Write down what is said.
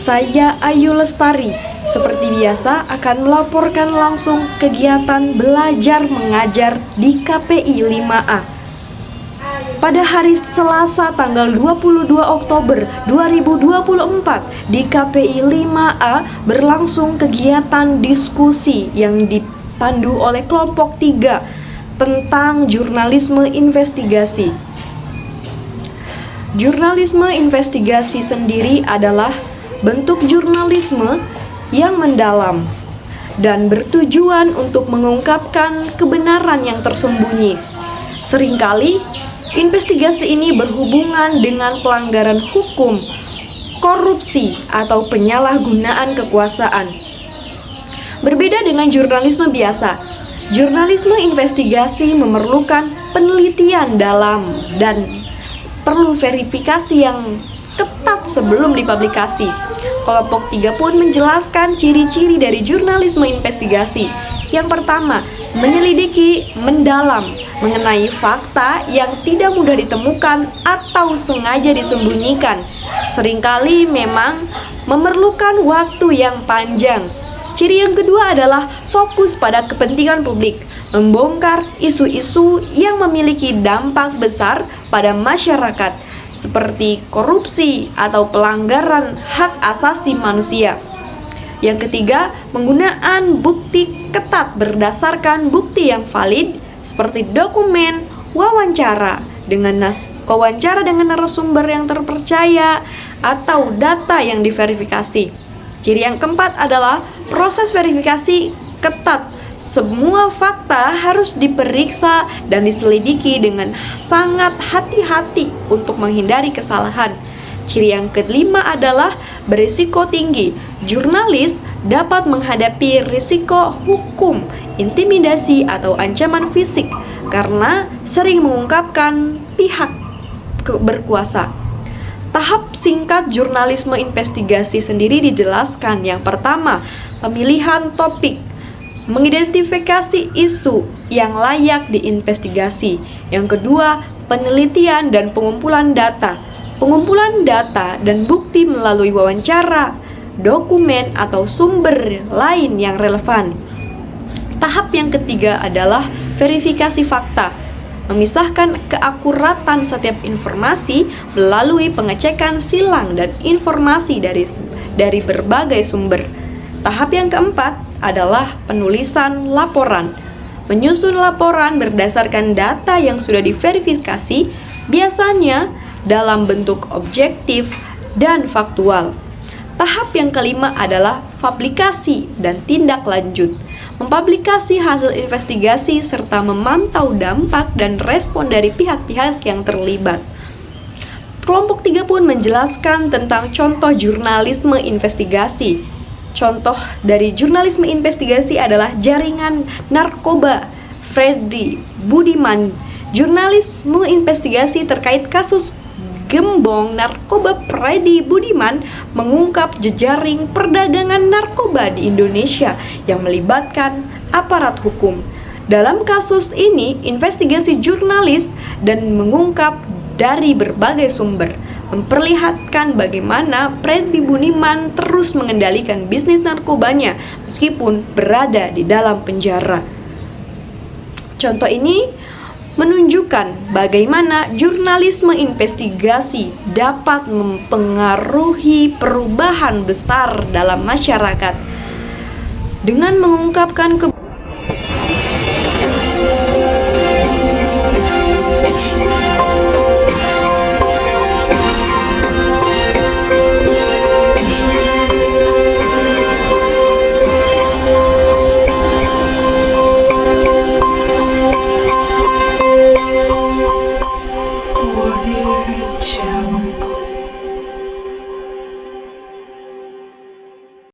Saya Ayu Lestari, seperti biasa akan melaporkan langsung kegiatan belajar mengajar di KPI 5A. Pada hari Selasa tanggal 22 Oktober 2024 di KPI 5A berlangsung kegiatan diskusi yang dipandu oleh kelompok 3 tentang jurnalisme investigasi. Jurnalisme investigasi sendiri adalah bentuk jurnalisme yang mendalam dan bertujuan untuk mengungkapkan kebenaran yang tersembunyi. Seringkali, investigasi ini berhubungan dengan pelanggaran hukum, korupsi, atau penyalahgunaan kekuasaan. Berbeda dengan jurnalisme biasa, jurnalisme investigasi memerlukan penelitian dalam dan perlu verifikasi yang ketat sebelum dipublikasi. Kelompok 3 pun menjelaskan ciri-ciri dari jurnalisme investigasi. Yang pertama, menyelidiki mendalam mengenai fakta yang tidak mudah ditemukan atau sengaja disembunyikan. Seringkali memang memerlukan waktu yang panjang. Ciri yang kedua adalah fokus pada kepentingan publik, membongkar isu-isu yang memiliki dampak besar pada masyarakat, seperti korupsi atau pelanggaran hak asasi manusia. Yang ketiga, penggunaan bukti ketat berdasarkan bukti yang valid seperti dokumen, wawancara dengan narasumber yang terpercaya atau data yang diverifikasi. Ciri yang keempat adalah proses verifikasi ketat. Semua fakta harus diperiksa dan diselidiki dengan sangat hati-hati untuk menghindari kesalahan. Ciri yang kelima adalah berisiko tinggi. Jurnalis dapat menghadapi risiko hukum, intimidasi, atau ancaman fisik karena sering mengungkapkan pihak berkuasa. Tahap singkat jurnalisme investigasi sendiri dijelaskan. Yang pertama, pemilihan topik, mengidentifikasi isu yang layak diinvestigasi. Yang kedua, penelitian dan pengumpulan data. Pengumpulan data dan bukti melalui wawancara, dokumen, atau sumber lain yang relevan. Tahap yang ketiga adalah verifikasi fakta. Memisahkan keakuratan setiap informasi melalui pengecekan silang dan informasi dari berbagai sumber. Tahap yang keempat adalah penulisan laporan. Menyusun laporan berdasarkan data yang sudah diverifikasi, biasanya dalam bentuk objektif dan faktual. Tahap yang kelima adalah publikasi dan tindak lanjut. Mempublikasi hasil investigasi serta memantau dampak dan respon dari pihak-pihak yang terlibat. Kelompok 3 pun menjelaskan tentang contoh jurnalisme investigasi. Contoh dari jurnalisme investigasi adalah jaringan narkoba Freddy Budiman. Jurnalisme investigasi terkait kasus gembong narkoba Freddy Budiman mengungkap jejaring perdagangan narkoba di Indonesia yang melibatkan aparat hukum. Dalam kasus ini, investigasi jurnalis dan mengungkap dari berbagai sumber memperlihatkan bagaimana Freddy Budiman terus mengendalikan bisnis narkobanya meskipun berada di dalam penjara. Contoh ini menunjukkan bagaimana jurnalisme investigasi dapat mempengaruhi perubahan besar dalam masyarakat. Dengan mengungkapkan